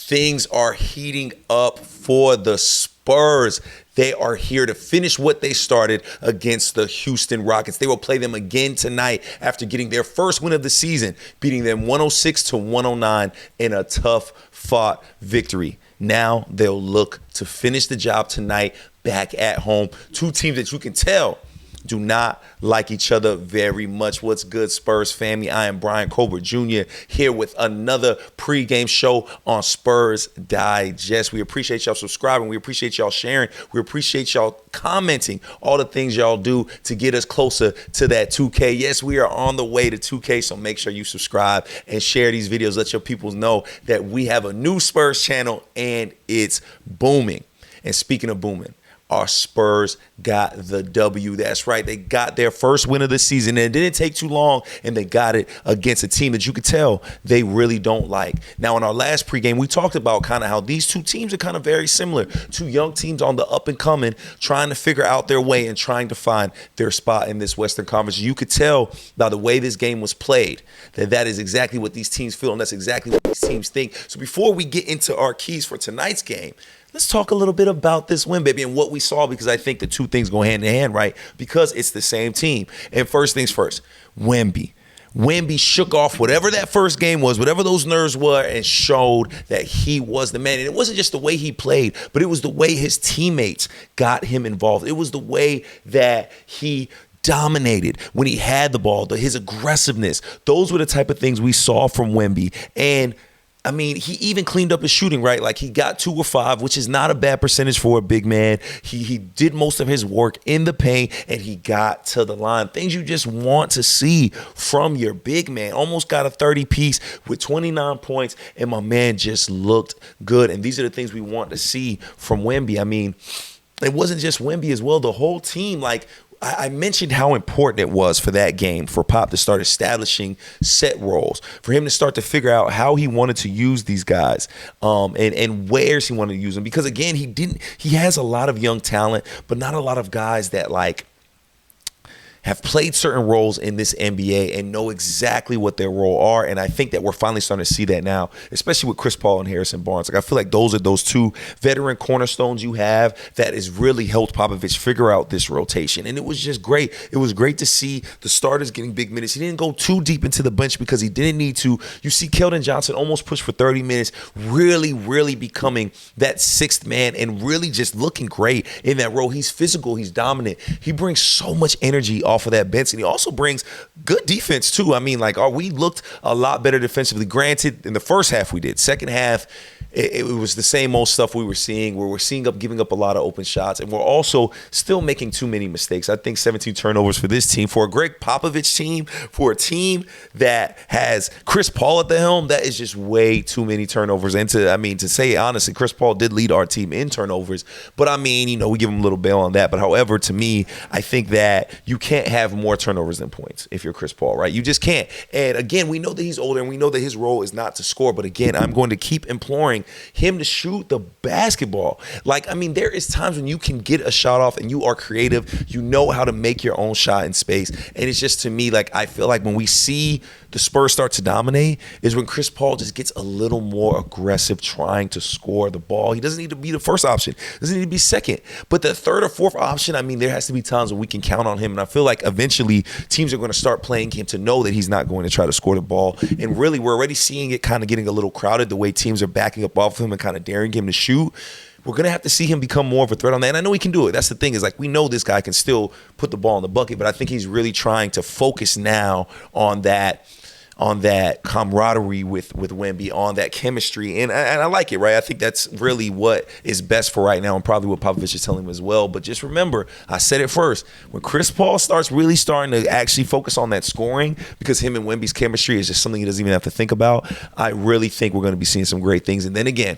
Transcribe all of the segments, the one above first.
things are heating up for the Spurs. They are here to finish what they started against the Houston Rockets. They will play them again tonight after getting their first win of the season, beating them 106-109 in a tough-fought victory. Now they'll look to finish the job tonight back at home. Two teams that you can tell do not like each other very much. What's good, Spurs family? I am Bryan Colbert Jr. here with another pregame show on Spurs Digest. We appreciate y'all subscribing. We appreciate y'all sharing. We appreciate y'all commenting, all the things y'all do to get us closer to that 2K. Yes, we are on the way to 2K, so make sure you subscribe and share these videos. Let your people know that we have a new Spurs channel and it's booming. And speaking of booming, our Spurs got the W. That's right. They got their first win of the season, and it didn't take too long, and they got it against a team that you could tell they really don't like. Now, in our last pregame, we talked about kind of how these two teams are kind of very similar. Two young teams on the up and coming, trying to figure out their way and trying to find their spot in this Western Conference. You could tell by the way this game was played that that is exactly what these teams feel, and that's exactly what these teams think. So before we get into our keys for tonight's game, let's talk a little bit about this win, baby, and what we saw, because I think the two things go hand in hand, right? Because it's the same team. And first things first, Wemby. Wemby shook off whatever that first game was, whatever those nerves were, and showed that he was the man. And it wasn't just the way he played, but it was the way his teammates got him involved. It was the way that he dominated when he had the ball, his aggressiveness. Those were the type of things we saw from Wemby. And I mean, he even cleaned up his shooting, right? Like he got 2 or 5, which is not a bad percentage for a big man. He did most of his work in the paint, and he got to the line. Things you just want to see from your big man. Almost got a 30-piece with 29 points, and my man just looked good. And these are the things we want to see from Wemby. I mean, it wasn't just Wemby as well. The whole team, like, I mentioned how important it was for that game for Pop to start establishing set roles, for him to start to figure out how he wanted to use these guys and where's he wanted to use them. Because, again, he has a lot of young talent, but not a lot of guys that, like, have played certain roles in this NBA and know exactly what their role are. And I think that we're finally starting to see that now, especially with Chris Paul and Harrison Barnes. Like, I feel like those are those two veteran cornerstones you have that has really helped Popovich figure out this rotation. And it was just great. It was great to see the starters getting big minutes. He didn't go too deep into the bench because he didn't need to. You see Keldon Johnson almost push for 30 minutes, really, really becoming that sixth man and really just looking great in that role. He's physical. He's dominant. He brings so much energy off of that bench, and he also brings good defense too. I mean, like, we looked a lot better defensively. Granted, in the first half we did. Second half, it was the same old stuff we were seeing, where we're giving up a lot of open shots, and we're also still making too many mistakes. I think 17 turnovers for this team, for a Gregg Popovich team, for a team that has Chris Paul at the helm, that is just way too many turnovers. And to say honestly, Chris Paul did lead our team in turnovers, but I mean, we give him a little bail on that. But however, to me, I think that you can't have more turnovers than points if you're Chris Paul, right? You just can't. And again, we know that he's older, and we know that his role is not to score. But again, I'm going to keep imploring him to shoot the basketball. Like, I mean, there is times when you can get a shot off and you are creative. You know how to make your own shot in space. And it's just, to me, like, I feel like when we see the Spurs start to dominate is when Chris Paul just gets a little more aggressive trying to score the ball. He doesn't need to be the first option. Doesn't need to be second. But the third or fourth option, I mean, there has to be times when we can count on him. And I feel like eventually teams are going to start playing him to know that he's not going to try to score the ball. And really, we're already seeing it kind of getting a little crowded, the way teams are backing up off him and kind of daring him to shoot. We're going to have to see him become more of a threat on that. And I know he can do it. That's the thing, is like, we know this guy can still put the ball in the bucket, but I think he's really trying to focus now on that camaraderie with Wemby, on that chemistry. And I like it, right? I think that's really what is best for right now, and probably what Popovich is telling him as well. But just remember, I said it first, when Chris Paul starts really starting to actually focus on that scoring, because him and Wemby's chemistry is just something he doesn't even have to think about, I really think we're going to be seeing some great things. And then again,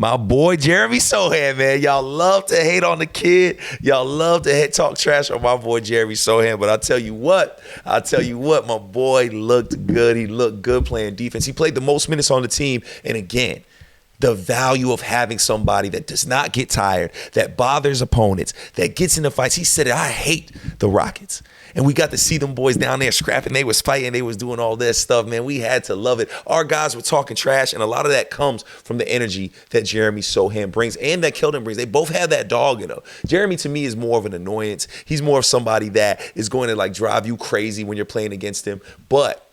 my boy Jeremy Sohan, man. Y'all love to hate on the kid. Y'all love to talk trash on my boy Jeremy Sohan. But I'll tell you what, my boy looked good. He looked good playing defense. He played the most minutes on the team. And again, The value of having somebody that does not get tired, that bothers opponents, that gets into fights. He said, I hate the Rockets. And we got to see them boys down there scrapping. They was fighting. They was doing all this stuff, man. We had to love it. Our guys were talking trash, and a lot of that comes from the energy that Jeremy Sohan brings and that Keldon brings. They both have that dog in them. Jeremy, to me, is more of an annoyance. He's more of somebody that is going to, like, drive you crazy when you're playing against him. But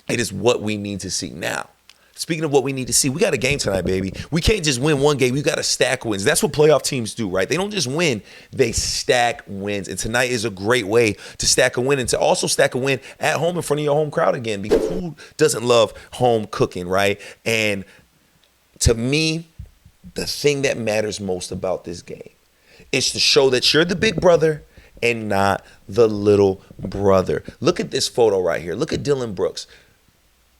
it is what we need to see now. Speaking of what we need to see, we got a game tonight, baby. We can't just win one game. We got to stack wins. That's what playoff teams do, right? They don't just win. They stack wins. And tonight is a great way to stack a win and to also stack a win at home in front of your home crowd again, because who doesn't love home cooking, right? And to me, the thing that matters most about this game is to show that you're the big brother and not the little brother. Look at this photo right here. Look at Dylan Brooks.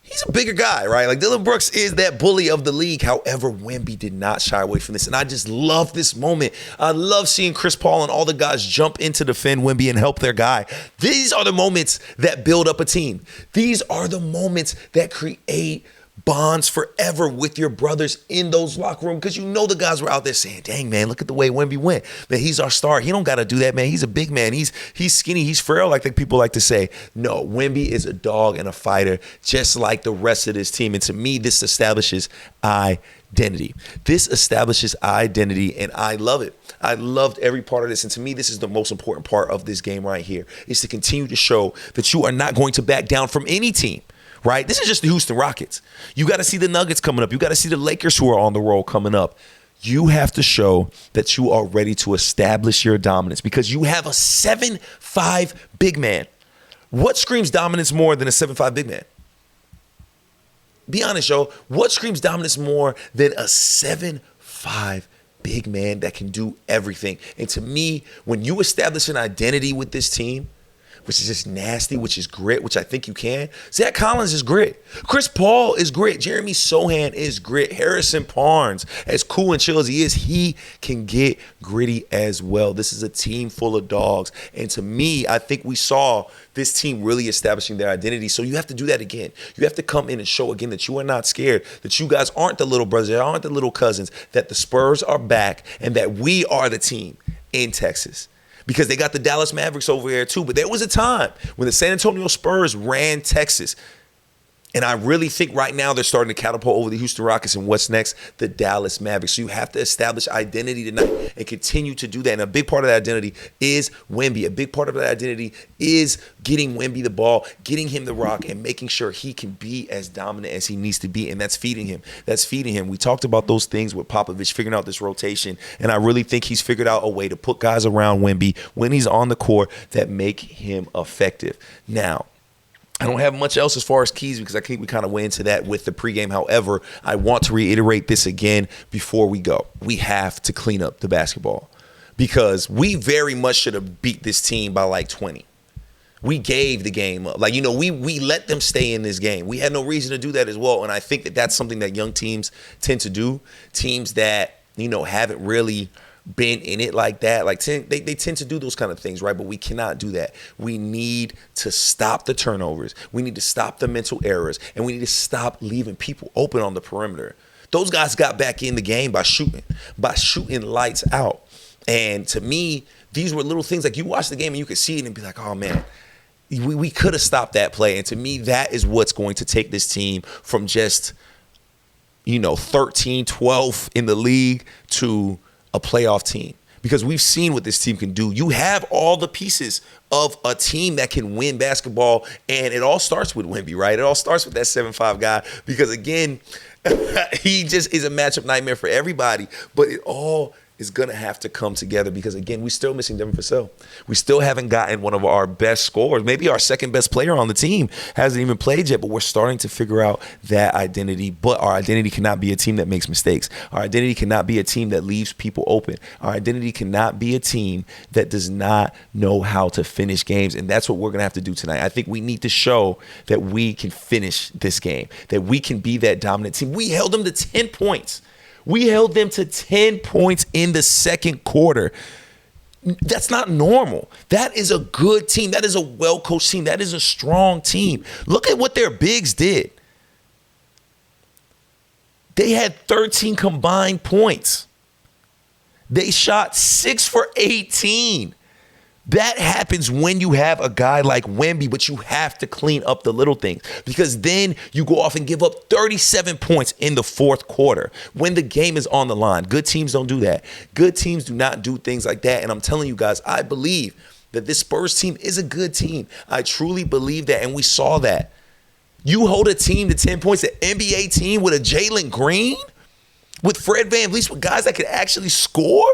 He's a bigger guy, right? Like, Dylan Brooks is that bully of the league. However, Wemby did not shy away from this. And I just love this moment. I love seeing Chris Paul and all the guys jump in to defend Wemby and help their guy. These are the moments that build up a team. These are the moments that create bonds forever with your brothers in those locker rooms, because you know the guys were out there saying, dang, man, look at the way Wemby went. Man, he's our star. He don't got to do that, man. He's a big man. He's skinny. He's frail, like people like to say. No, Wemby is a dog and a fighter, just like the rest of this team. And to me, this establishes identity. This establishes identity, and I love it. I loved every part of this. And to me, this is the most important part of this game right here, is to continue to show that you are not going to back down from any team. Right? This is just the Houston Rockets. You got to see the Nuggets coming up. You got to see the Lakers who are on the roll coming up. You have to show that you are ready to establish your dominance, because you have a 7'5" big man. What screams dominance more than a 7'5" big man? Be honest, yo. What screams dominance more than a 7'5" big man that can do everything? And to me, when you establish an identity with this team, which is just nasty, which is grit, which I think you can. Zach Collins is grit. Chris Paul is grit. Jeremy Sohan is grit. Harrison Barnes, as cool and chill as he is, he can get gritty as well. This is a team full of dogs. And to me, I think we saw this team really establishing their identity. So you have to do that again. You have to come in and show again that you are not scared, that you guys aren't the little brothers, aren't the little cousins, that the Spurs are back, and that we are the team in Texas. Because they got the Dallas Mavericks over there too. But there was a time when the San Antonio Spurs ran Texas. And I really think right now they're starting to catapult over the Houston Rockets. And what's next? The Dallas Mavericks. So you have to establish identity tonight and continue to do that. And a big part of that identity is Wemby. A big part of that identity is getting Wemby the ball, getting him the rock, and making sure he can be as dominant as he needs to be. And that's feeding him. That's feeding him. We talked about those things with Popovich, figuring out this rotation. And I really think he's figured out a way to put guys around Wemby when he's on the court that make him effective. Now, I don't have much else as far as keys, because I think we kind of went into that with the pregame. However, I want to reiterate this again before we go. We have to clean up the basketball, because we very much should have beat this team by like 20. We gave the game up. Like, you know, we let them stay in this game. We had no reason to do that as well. And I think that that's something that young teams tend to do. Teams that, you know, haven't really been in it like that, like they tend to do those kind of things, right? But we cannot do that. We need to stop the turnovers. We need to stop the mental errors, and we need to stop leaving people open on the perimeter. Those guys got back in the game by shooting lights out. And to me, these were little things, like you watch the game and you could see it and be like, oh man, we could have stopped that play. And to me, that is what's going to take this team from just, 13, 12 in the league to a playoff team, because we've seen what this team can do. You have all the pieces of a team that can win basketball, and it all starts with Wemby, right? It all starts with that 7'5" guy, because again, he just is a matchup nightmare for everybody, but it all is going to have to come together, because again, we're still missing Devin Vassell. We still haven't gotten one of our best scorers. Maybe our second best player on the team hasn't even played yet, but we're starting to figure out that identity. But our identity cannot be a team that makes mistakes. Our identity cannot be a team that leaves people open. Our identity cannot be a team that does not know how to finish games. And that's what we're going to have to do tonight. I think we need to show that we can finish this game, that we can be that dominant team. We held them to 10 points. We held them to 10 points in the second quarter. That's not normal. That is a good team. That is a well-coached team. That is a strong team. Look at what their bigs did. They had 13 combined points. They shot 6 for 18. That happens when you have a guy like Wemby, but you have to clean up the little things, because then you go off and give up 37 points in the fourth quarter when the game is on the line. Good teams don't do that. Good teams do not do things like that. And I'm telling you guys, I believe that this Spurs team is a good team. I truly believe that, and we saw that. You hold a team to 10 points, an NBA team with a Jalen Green, with Fred VanVleet, with guys that could actually score.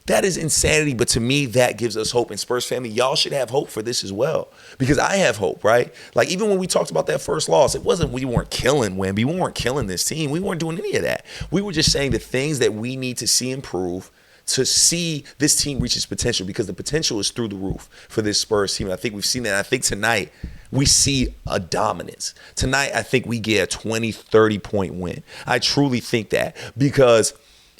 That is insanity, but to me, that gives us hope. And Spurs family, y'all should have hope for this as well, because I have hope, right? Like, even when we talked about that first loss, it wasn't we weren't killing Wemby. We weren't killing this team. We weren't doing any of that. We were just saying the things that we need to see improve to see this team reach its potential, because the potential is through the roof for this Spurs team. And I think we've seen that. I think tonight we see a dominance. Tonight, I think we get a 20, 30-point win. I truly think that, because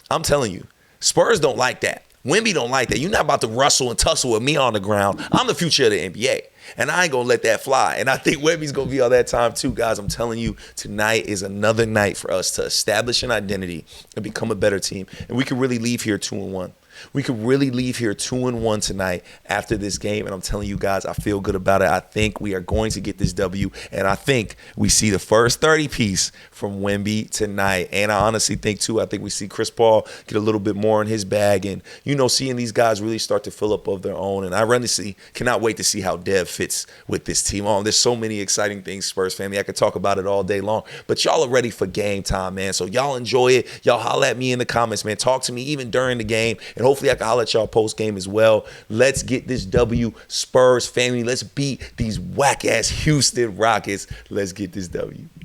I'm telling you, Spurs don't like that. Wemby don't like that. You're not about to wrestle and tussle with me on the ground. I'm the future of the NBA, and I ain't going to let that fly. And I think Wemby's going to be all that time too, guys. I'm telling you, tonight is another night for us to establish an identity and become a better team. And we can really leave here 2-1. We could really leave here 2-1 tonight after this game. And I'm telling you guys, I feel good about it. I think we are going to get this W. And I think we see the first 30-piece from Wemby tonight. And I honestly think, too, I think we see Chris Paul get a little bit more in his bag. And, you know, seeing these guys really start to fill up of their own. And I honestly cannot wait to see how Dev fits with this team. Oh, there's so many exciting things, Spurs family. I could talk about it all day long. But y'all are ready for game time, man. So y'all enjoy it. Y'all holler at me in the comments, man. Talk to me even during the game. And hopefully I can holler at y'all post-game as well. Let's get this W, Spurs family. Let's beat these whack-ass Houston Rockets. Let's get this W.